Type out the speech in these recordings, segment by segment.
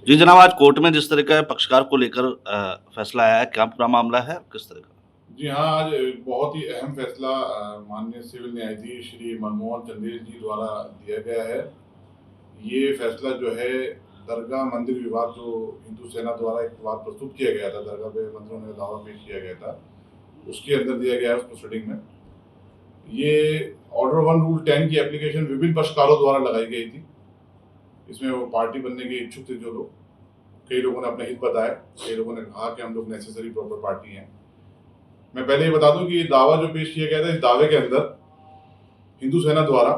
जी जनाब, आज कोर्ट में जिस तरह का पक्षकार को लेकर फैसला आया है, क्या पूरा मामला है? किस तरह का? जी हाँ, आज एक बहुत ही अहम फैसला माननीय सिविल न्यायाधीश श्री मनमोहन चंदेल जी द्वारा दिया गया है। ये फैसला जो है दरगाह मंदिर विवाद जो हिंदू सेना द्वारा एक विवाद प्रस्तुत किया गया था, दरगाह पे मंदिरों ने दावा पेश किया गया था, उसके अंदर दिया गया है उस प्रोसीडिंग में। ये ऑर्डर 1 रूल 10 की एप्लीकेशन विभिन्न पक्षकारों द्वारा लगाई गई थी। इसमें वो पार्टी बनने के इच्छुक थे जो लोग, कई लोगों ने अपने हित बताए, कई लोगों ने कहा कि हम लोग नेसेसरी प्रॉपर पार्टी हैं। मैं पहले ये बता दूं कि ये दावा जो पेश किया गया था, इस दावे के अंदर हिंदू सेना द्वारा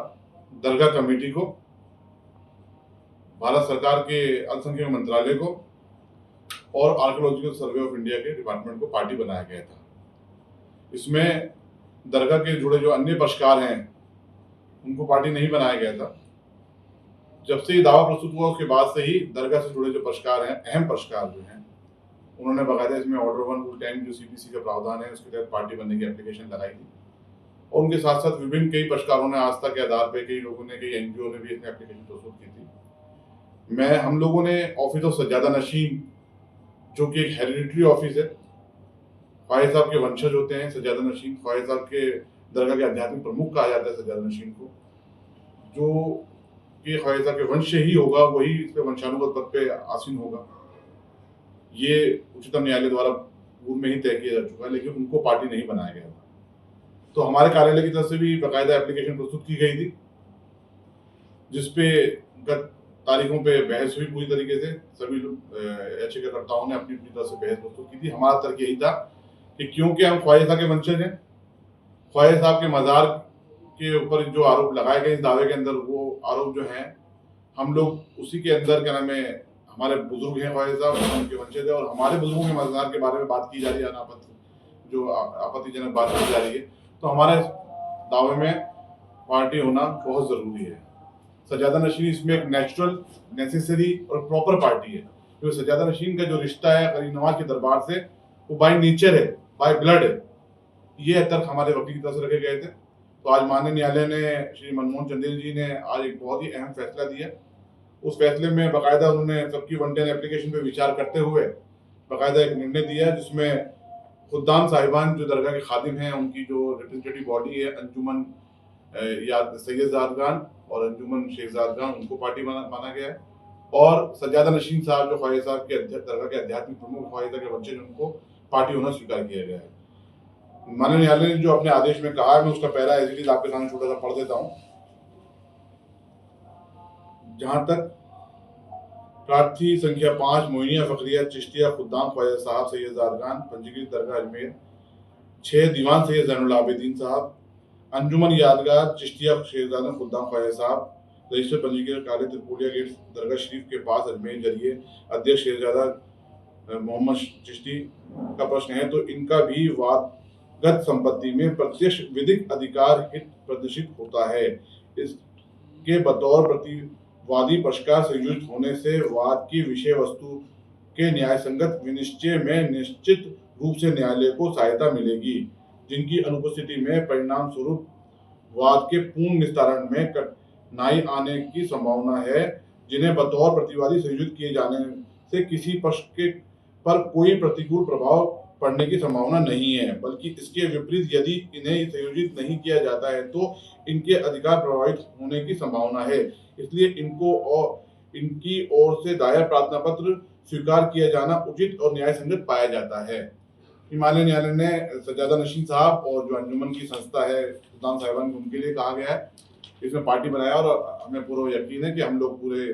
दरगाह कमेटी को, भारत सरकार के अल्पसंख्यक मंत्रालय को और आर्कियोलॉजिकल सर्वे ऑफ इंडिया के डिपार्टमेंट को पार्टी बनाया गया था। इसमें दरगाह के जुड़े जो अन्य पक्षकार हैं उनको पार्टी नहीं बनाया गया था। जब से ये दावा प्रस्तुत हुआ उसके बाद से ही दरगाह से जुड़े जो पक्षकार हैं, अहम पक्षकार जो हैं, उन्होंने बाकायदा इसमें ऑर्डर 1 रूल 10 जो सीपीसी का प्रावधान है उसके तहत पार्टी बनने की एप्लीकेशन लगाई थी। और उनके साथ साथ विभिन्न कई पक्षकारों ने आस्था के आधार पर, कई लोगों ने, कई एनजीओ ने भी इसमें एप्लीकेशन प्रस्तुत की थी। हम लोगों ने ऑफिस ऑफ सज्जादा नशीन, जो कि एक हेरिडिटरी ऑफिस है, ख्वाजा साहब के वंशज होते हैं सज्जादा नशीन, ख्वाजा साहब के दरगाह के आध्यात्मिक प्रमुख कहा जाता है सज्जादा नशीन को, जो कि ख्वाजा साहब के वंश से ही होगा, वही इस पे वंशानुगत पद पे आसीन होगा। ये उच्चतम न्यायालय द्वारा पूर्व में ही तय किया जा चुका है, लेकिन उनको पार्टी नहीं बनाया गया था। तो हमारे कार्यालय की तरफ से भी बाकायदा एप्लीकेशन प्रस्तुत की गई थी, जिसपे गत तारीखों पे बहस हुई पूरी तरीके से। सभी याचिकाकर्ताओं ने अपनी अपनी तरफ से बहस प्रस्तुत की थी। हमारा तर्क यही था कि क्योंकि हम ख्वाजा साहब के वंशज हैं, ख्वाजा साहब के मज़ार के ऊपर जो आरोप लगाए गए इस दावे के अंदर, वो आरोप जो हैं हम लोग उसी के अंदर, क्या नाम है, हमारे बुजुर्ग हैं ख्वाजा साहब, उनके वंशज है, और हमारे बुजुर्गों के मज़ार के बारे में बात की जा रही है, जो आपत्तिजनक बात की जा रही है, तो हमारे दावे में पार्टी होना बहुत ज़रूरी है। सज्जादा नशीन इसमें एक नेचुरल, नेसेसरी और प्रॉपर पार्टी है, क्योंकि सज्जादा नशीन का जो रिश्ता है करीम नवाज के दरबार से, वो बाय नेचर है, बाय ब्लड है। ये तर्क हमारे वकील की तरफ से रखे गए थे। तो आज माननीय न्यायालय ने, श्री मनमोहन चंदेल जी ने आज एक बहुत ही अहम फैसला दिया। उस फैसले में बाकायदा उन्होंने सबकी 110 एप्लीकेशन पे विचार करते हुए बाकायदा एक निर्णय दिया, जिसमें खुद्दाम साहिबान जो दरगाह के खादिम हैं, उनकी जो रिप्रेजेंटेटिव बॉडी है, अंजुमन याद सैयदजादगान और अंजुमन शेखजादगान, उनको पार्टी माना गया है। और सज्जादा नशीन साहब जो ख्वाजा साहब के दरगाह के आध्यात्मिक प्रमुख, ख्वाजा के वंशज, उनको पार्टी होना स्वीकार किया गया है। माननीय न्यायालय ने जो अपने आदेश में कहा है, मैं उसका पहला एज इट इज आपके सामने छोटा सा पढ़ देता हूँ। जहां तक प्रार्थी संख्या 5 मोइनिया फकरिया चिश्तिया खुद्दाम ख्वाजा साहब सैयदजादगान, पंजीकृत दरगाह अजमेर, 6 दीवान सैयद ज़ैनुल आबिदीन साहब, अंजुमन यादगार चिश्तिया शेखजादा खुद्दाम ख्वाजा साहब, रजिस्टर पंजीकृत काले त्रिपोलिया गेट दरगाह शरीफ के पास अजमेर, जरिए अध्यक्ष शेखजादा मोहम्मद चिश्ती का प्रश्न है, तो इनका भी वादगत संपत्ति में प्रत्यक्ष विधिक अधिकार हित प्रदर्शित होता है। इसके बतौर प्रतिवादी पक्षकार संयोजित होने से वाद की विषय वस्तु के न्यायसंगत विनिश्चय में निश्चित रूप से न्यायालय को सहायता मिलेगी, जिनकी अनुपस्थिति में परिणाम स्वरूप वाद के पूर्ण निस्तारण में कठिनाई आने की संभावना है, जिन्हें बतौर प्रतिवादी संयोजित किए जाने से किसी पक्ष के पर कोई प्रतिकूल प्रभाव पड़ने की संभावना नहीं है, बल्कि इसके विपरीत यदि इन्हें संयोजित नहीं किया जाता है तो इनके अधिकार प्रभावित होने की संभावना है। इसलिए इनको और इनकी ओर से दायर प्रार्थना पत्र स्वीकार किया जाना उचित और न्याय संगत पाया जाता है। हिमालय न्यायालय ने सज्जादा नशीन साहब और जो अंजुमन की संस्था है खुद्दाम साहिबान, उनके लिए कहा गया है, इसमें पार्टी बनाया, और हमें पूरा यकीन है कि हम लोग पूरे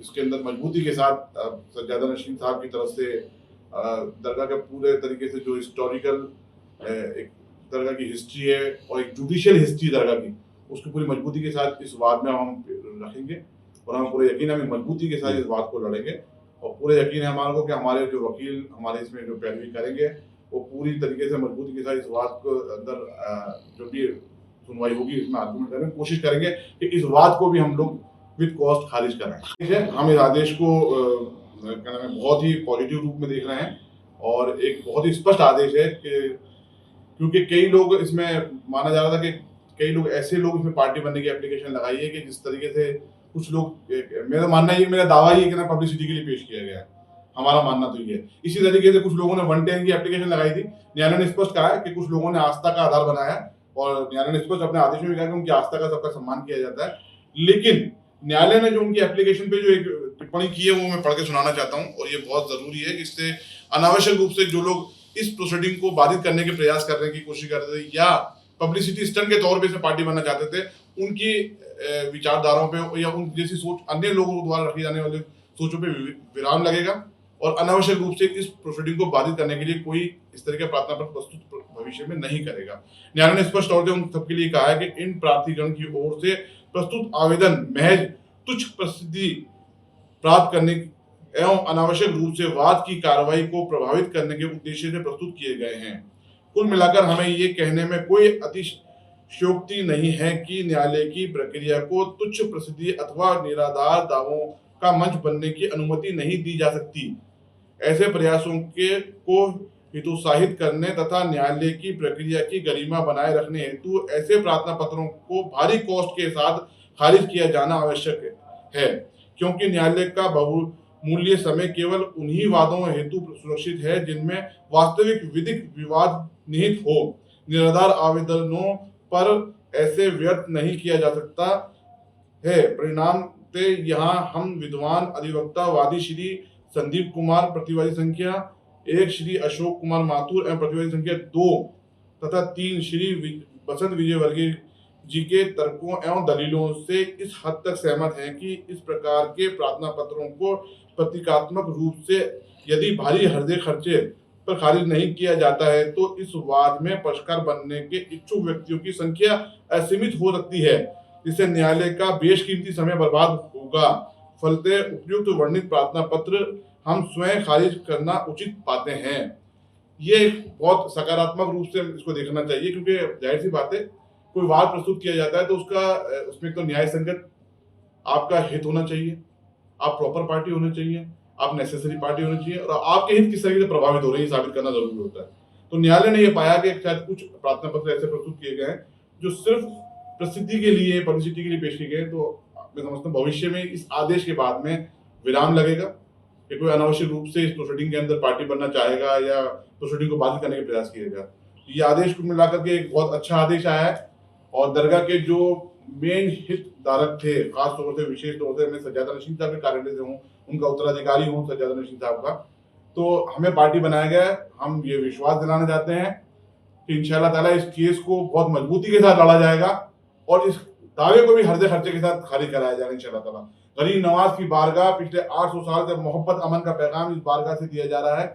इसके अंदर मजबूती के साथ सज्जादा नशीन साहब की तरफ से दरगाह के पूरे तरीके से जो हिस्टोरिकल एक दरगाह की हिस्ट्री है और एक जुडिशियल हिस्ट्री दरगाह की, उसकी पूरी मजबूती के साथ इस वाद में हम रखेंगे, और हम पूरे यकीन है हम मजबूती के साथ इस वाद को लड़ेंगे, और पूरे यकीन है हमारे को कि हमारे जो वकील हमारे इसमें जो पैरवी करेंगे वो पूरी तरीके से मजबूती के साथ इस वाद को अंदर जो भी सुनवाई होगी इसमें आर्गूमेंट करने की कोशिश करेंगे कि इस वाद को भी हम लोग विद कॉस्ट खारिज कराएं। हम इस आदेश को क्या नाम है, बहुत ही पॉजिटिव रूप में देख रहे हैं, और एक बहुत ही स्पष्ट आदेश है कि क्योंकि कई लोग इसमें माना जा रहा था कि कई लोग ऐसे लोग इसमें पार्टी बनने की एप्लीकेशन लगाई है कि जिस तरीके से कुछ लोग मेरा मानना ये, मेरा दावा ये कि ना पब्लिसिटी के लिए पेश किया गया है, हमारा मानना तो ये है। इसी तरीके से कुछ लोगों ने 110 की एप्लीकेशन लगाई थी। न्यायालय ने स्पष्ट कहा है कि कुछ लोगों ने आस्था का आधार बनाया और न्यायालय ने स्पष्ट अपने आदेश में भी कहा कि उनकी आस्था का सबका सम्मान किया जाता है। लेकिन न्यायालय ने जो उनकी एप्लीकेशन पे जो एक टिप्पणी की है वो मैं पढ़ के सुनाना चाहता हूँ, और ये बहुत जरूरी है कि इससे अनावश्यक रूप से जो लोग इस प्रोसीडिंग को बाधित करने के प्रयास करने की कोशिश कर रहे थे या पब्लिसिटी स्टंट के तौर पे इसे पार्टी बनना चाहते थे, उनकी विचारधाराओं पे या उन जैसी सोच अन्य लोगों द्वारा रखी जाने वाली सोचों पे विराम लगेगा और अनावश्यक रूप से इस प्रोसीडिंग को बाधित करने के लिए कोई इस तरह का प्रार्थना पत्र प्रस्तुत भविष्य में नहीं करेगा। न्यायालय ने स्पष्ट तौर से उन सबके लिए कहा है कि इन प्रार्थीगण की ओर से प्रस्तुत आवेदन महज तुच्छ प्रसिद्धि प्राप्त करने एवं अनावश्यक रूप से वाद की कार्रवाई को प्रभावित करने के उद्देश्य से प्रस्तुत किए गए हैं। कुल मिलाकर हमें ये कहने में कोई अतिशयोक्ति नहीं है कि न्यायालय की प्रक्रिया को तुच्छ प्रसिद्धि अथवा निराधार दावों का मंच बनने की अनुमति नहीं दी जा सकती। ऐसे प्रयासों को हितोत्साहित करने तथा न्यायालय की प्रक्रिया की गरिमा बनाए रखने हेतु ऐसे प्रार्थना पत्रों को भारी कॉस्ट के साथ खारिज किया जाना आवश्यक है, क्योंकि न्यायालय का बहुमूल्य समय केवल उन्हीं वादों हेतु सुरक्षित है जिनमें वास्तविक विधिक विवाद निहित हो। निराधार आवेदनों पर ऐसे व्यर्थ नहीं किया जा सकता है। परिणाम ते यहाँ हम विद्वान अधिवक्ता वादी श्री संदीप कुमार प्रतिवादी संख्या 1, श्री अशोक कुमार माथुर एवं प्रतिवादी संख्या 2 तथा 3 श्री बसंत विजय वर्गीय जी के तर्कों एवं दलीलों से इस हद तक सहमत हैं कि इस प्रकार के प्रार्थना पत्रों को प्रतीकात्मक रूप से यदि भारी हर्जे खर्चे पर खारिज नहीं किया जाता है तो इस वाद में पक्षकार बनने के इच्छुक व्यक्तियों की संख्या असीमित हो सकती है, जिससे न्यायालय का बेशकीमती समय बर्बाद होगा। फलते उपयुक्त वर्णित प्रार्थना पत्र हम स्वयं खारिज करना उचित पाते हैं। ये बहुत सकारात्मक रूप से इसको देखना चाहिए, क्योंकि जाहिर सी बात है कोई वाद प्रस्तुत किया जाता है तो उसमें तो न्याय संगत आपका हित होना चाहिए, आप प्रॉपर पार्टी होनी चाहिए, आप नेसेसरी पार्टी होनी चाहिए और आपके हित किस तरीके से प्रभावित हो रहे हैं साबित करना जरूरी होता है। तो न्यायालय ने यह पाया कि शायद कुछ प्रार्थना पत्र ऐसे प्रस्तुत किए गए हैं जो सिर्फ प्रसिद्धि के लिए, पब्लिसिटी के लिए पेश किए गए। तो मैं समझता हूँ भविष्य में इस आदेश के बाद में विराम लगेगा कि कोई अनावश्यक रूप से इस प्रोसीडिंग के अंदर पार्टी बनना चाहेगा या प्रोसीडिंग को बाधित करने के प्रयास किएगा। ये आदेश को मिलाकर के एक बहुत अच्छा आदेश आया है और दरगाह के जो मेन हितधारक थे, खास तौर से विशेष तौर से मैं सज्जादा नशीन साहब के कार्यालय से हूँ, उनका उत्तराधिकारी हूँ सज्जादा नशीन साहब का, तो हमें पार्टी बनाया गया है। हम ये विश्वास दिलाना चाहते हैं कि इंशाल्लाह ताला इस केस को बहुत मजबूती के साथ लड़ा जाएगा और इस दावे को भी हर्जे खर्चे के साथ खारिज कराया जाएगा इंशाल्लाह ताला। गरीब नवाज की बारगाह पिछले 800 साल से मोहब्बत अमन का पैगाम इस बारगाह से दिया जा रहा है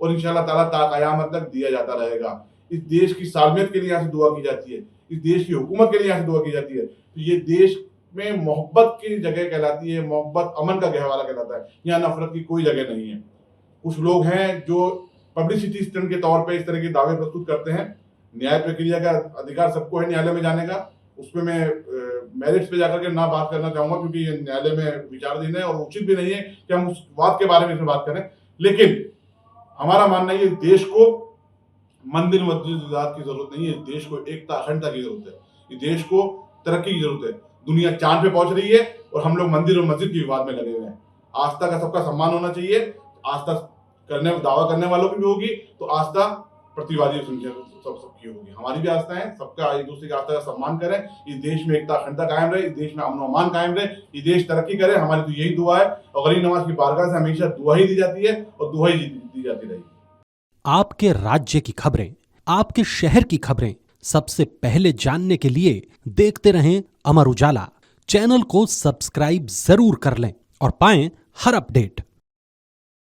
और इंशाल्लाह ताला ता क़यामत तक दिया जाता रहेगा। इस देश की सालमियत के लिए यहाँ से दुआ की जाती है, इस देश की हुकूमत के लिए यहाँ से दुआ की जाती है। तो ये देश में मोहब्बत की जगह कहलाती है, मोहब्बत अमन का गहवारा कहलाता है, यहाँ नफरत की कोई जगह नहीं है। कुछ लोग हैं जो पब्लिसिटी स्टंट के तौर पे इस तरह के दावे प्रस्तुत करते हैं। न्याय प्रक्रिया का अधिकार सबको है न्यायालय में जाने का, उसमें मैं मेरिट्स पे जाकर के ना बात करना चाहूंगा क्योंकि ये न्यायालय में विचाराधीन है और उचित भी नहीं है कि हम उस बात के बारे में इसमें बात करें। लेकिन हमारा मानना है देश को मंदिर मस्जिद की जरूरत नहीं है, इस देश को एकता अखंडता की जरूरत है, इस देश को तरक्की की जरूरत है। दुनिया चांद पे पहुंच रही है और हम लोग मंदिर और मस्जिद के विवाद में लगे हुए हैं। आस्था का सबका सम्मान होना चाहिए, आस्था करने दावा करने वालों की भी होगी तो आस्था प्रतिवादी संख्या सबकी होगी। हमारी भी आस्था है, सबका एक दूसरे की आस्था का सम्मान करें, इस देश में एकता अखंडता कायम रहे, इस देश में अमन अमान कायम रहे, ये देश तरक्की करे। हमारी तो यही दुआ है और गरीब नवाज की बारगाह से हमेशा दुआ ही दी जाती है और दुआ ही दी जाती रहेगी। आपके राज्य की खबरें, आपके शहर की खबरें सबसे पहले जानने के लिए देखते रहें अमर उजाला। चैनल को सब्सक्राइब जरूर कर लें और पाएं हर अपडेट।